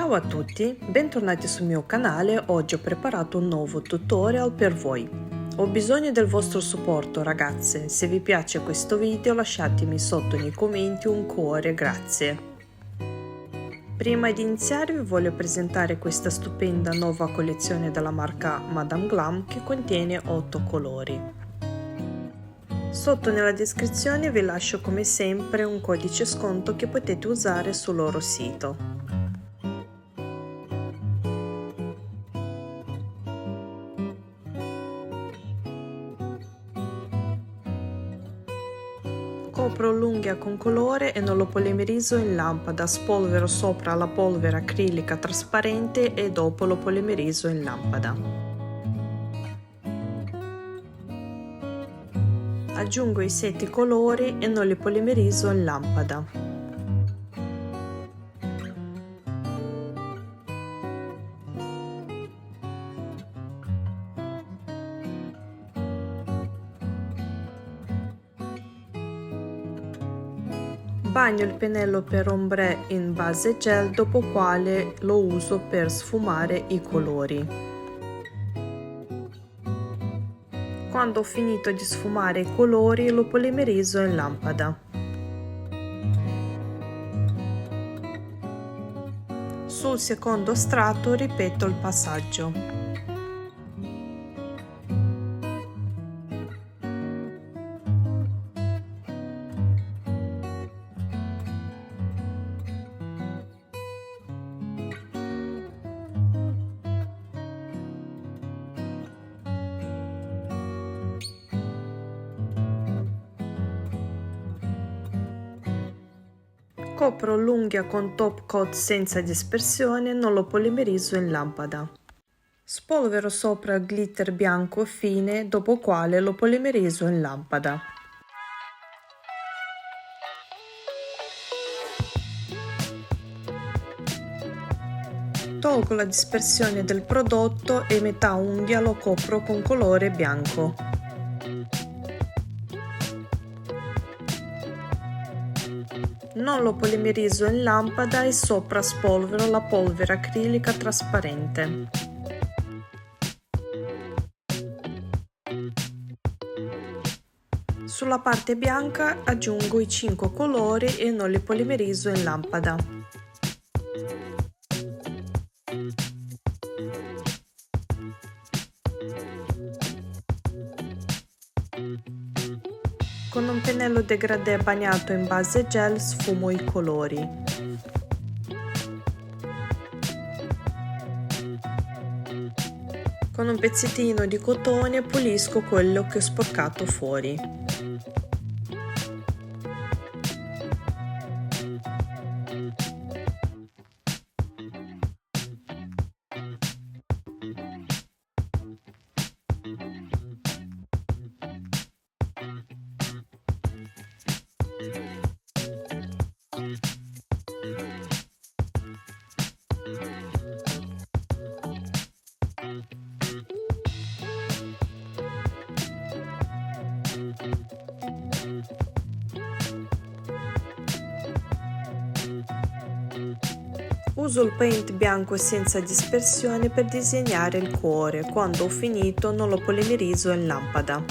Ciao a tutti, bentornati sul mio canale. Oggi ho preparato un nuovo tutorial per voi. Ho bisogno del vostro supporto ragazze, se vi piace questo video lasciatemi sotto nei commenti un cuore, grazie. Prima di iniziare vi voglio presentare questa stupenda nuova collezione della marca Madame Glam che contiene 8 colori. Sotto nella descrizione vi lascio come sempre un codice sconto che potete usare sul loro sito. Copro l'unghia con colore e non lo polimerizzo in lampada, spolvero sopra la polvere acrilica trasparente e dopo lo polimerizzo in lampada. Aggiungo i 7 colori e non li polimerizzo in lampada. Bagno il pennello per ombre in base gel, dopo quale lo uso per sfumare i colori. Quando ho finito di sfumare i colori lo polimerizzo in lampada. Sul secondo strato ripeto il passaggio. Copro l'unghia con top coat senza dispersione e non lo polimerizzo in lampada. Spolvero sopra il glitter bianco fine, dopo quale lo polimerizzo in lampada. Tolgo la dispersione del prodotto e metà unghia lo copro con colore bianco. Non lo polimerizzo in lampada e sopra spolvero la polvere acrilica trasparente. Sulla parte bianca aggiungo i 5 colori e non li polimerizzo in lampada. Con un pennello degradé bagnato in base gel sfumo i colori. Con un pezzettino di cotone pulisco quello che ho sporcato fuori. Uso il paint bianco senza dispersione per disegnare il cuore. Quando ho finito non lo polimerizzo in lampada.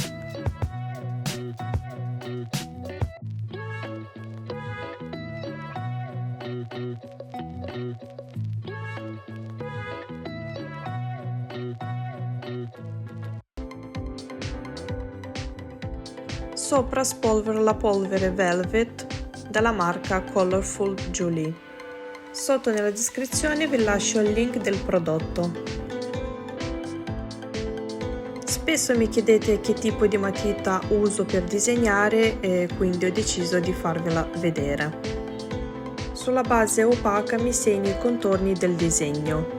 Sopra spolvero la polvere Velvet della marca Colorful Julie. Sotto nella descrizione vi lascio il link del prodotto. Spesso mi chiedete che tipo di matita uso per disegnare e quindi ho deciso di farvela vedere. Sulla base opaca mi segno i contorni del disegno.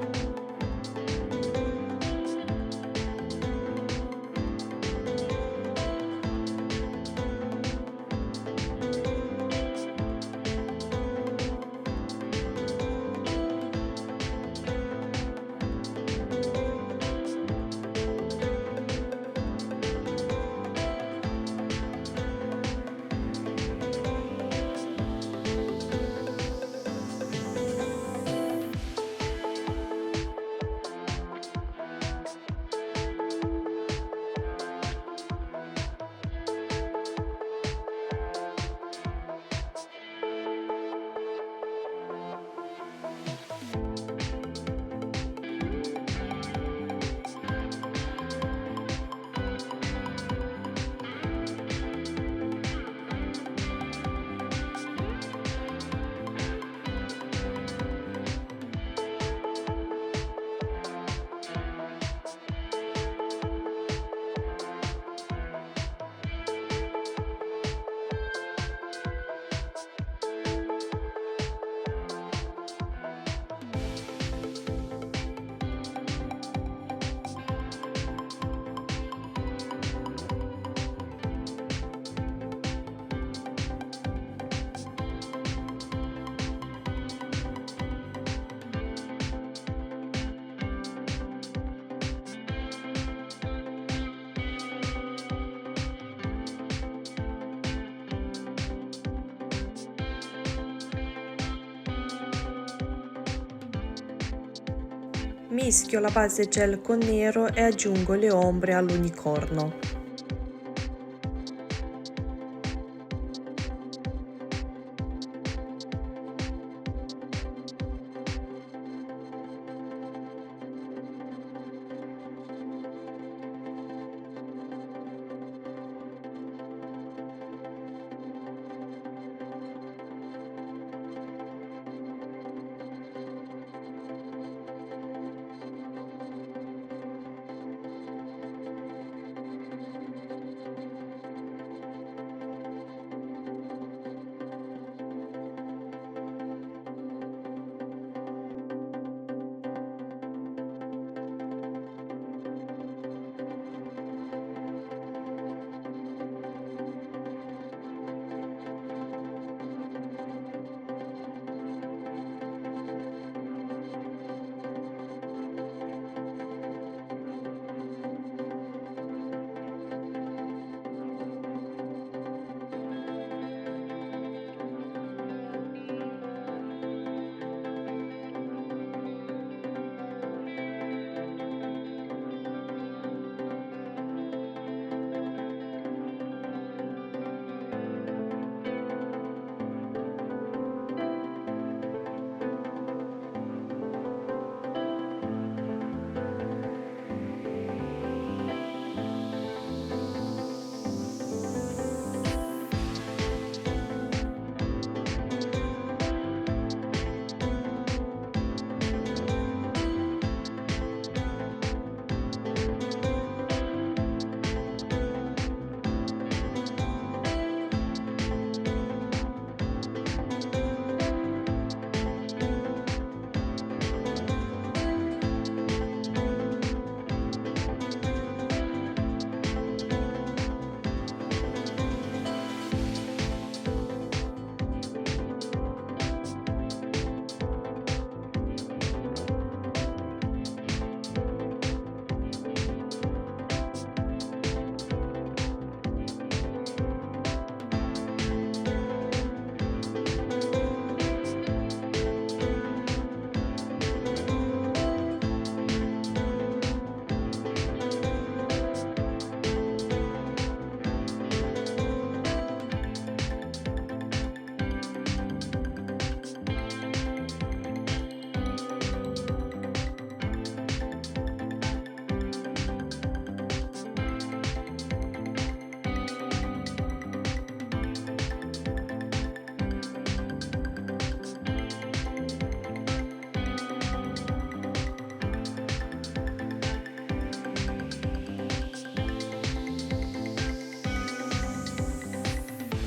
Mischio la base gel con nero e aggiungo le ombre all'unicorno.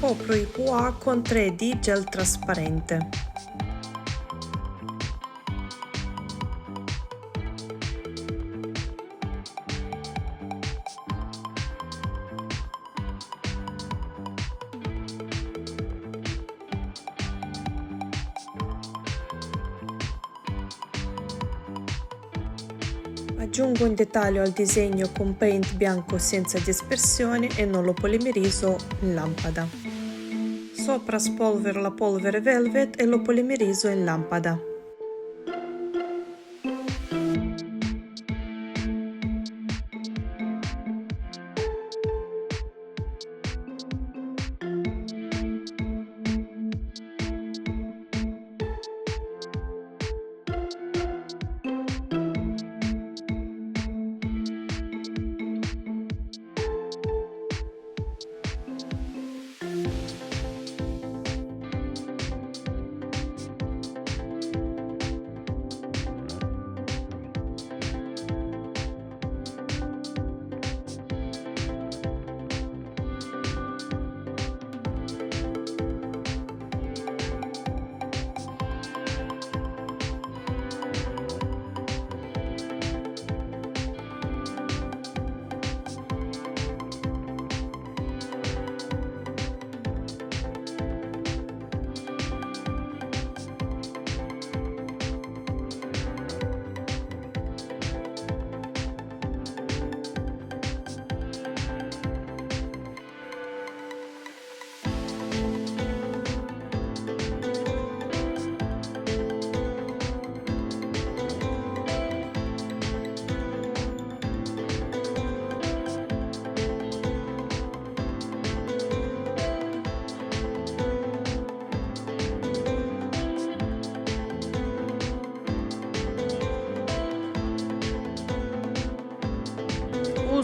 Copro i pois con 3D gel trasparente. Aggiungo un dettaglio al disegno con paint bianco senza dispersione e non lo polimerizzo in lampada. Sopra spolvero la polvere velvet e lo polimerizzo in lampada.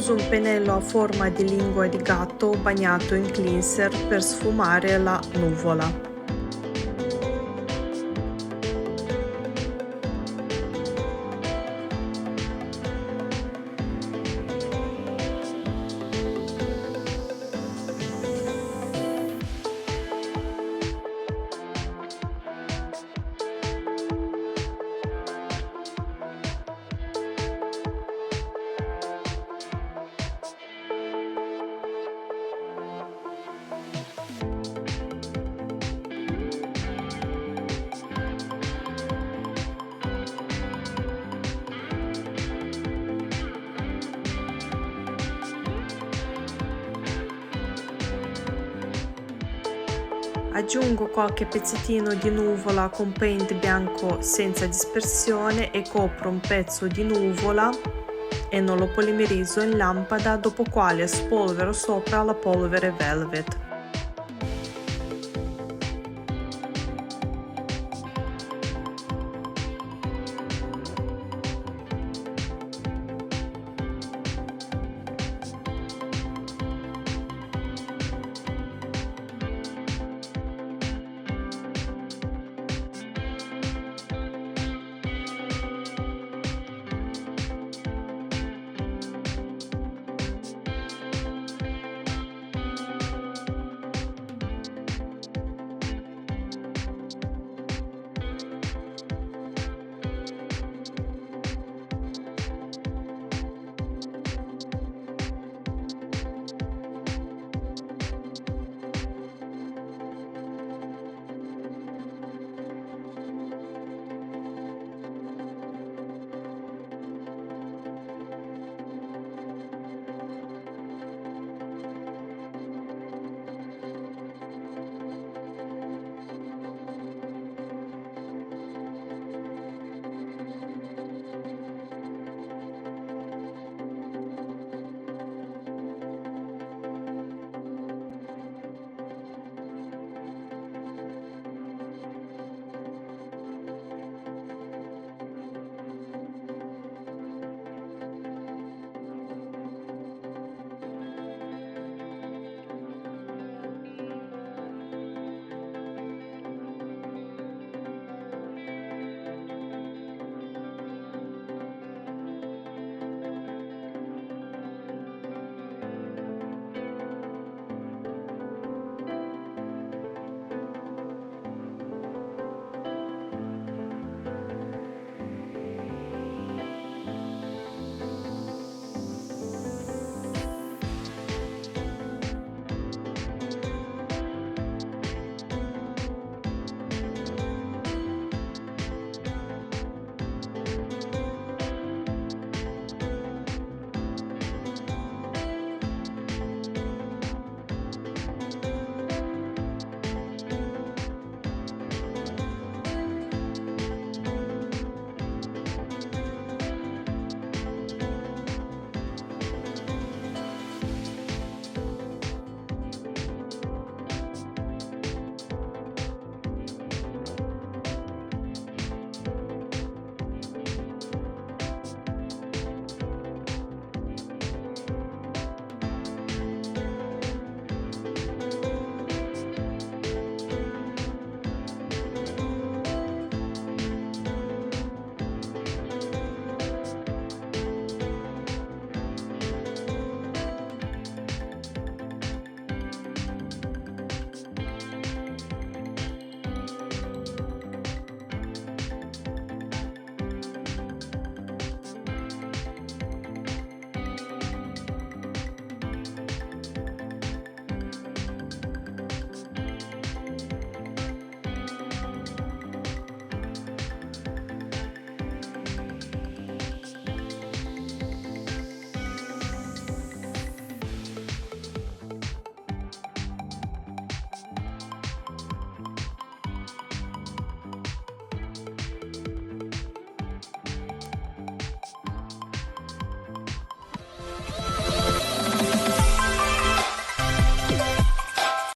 Uso un pennello a forma di lingua di gatto bagnato in cleanser per sfumare la nuvola. Aggiungo qualche pezzettino di nuvola con paint bianco senza dispersione e copro un pezzo di nuvola e non lo polimerizzo in lampada, dopo quale spolvero sopra la polvere velvet.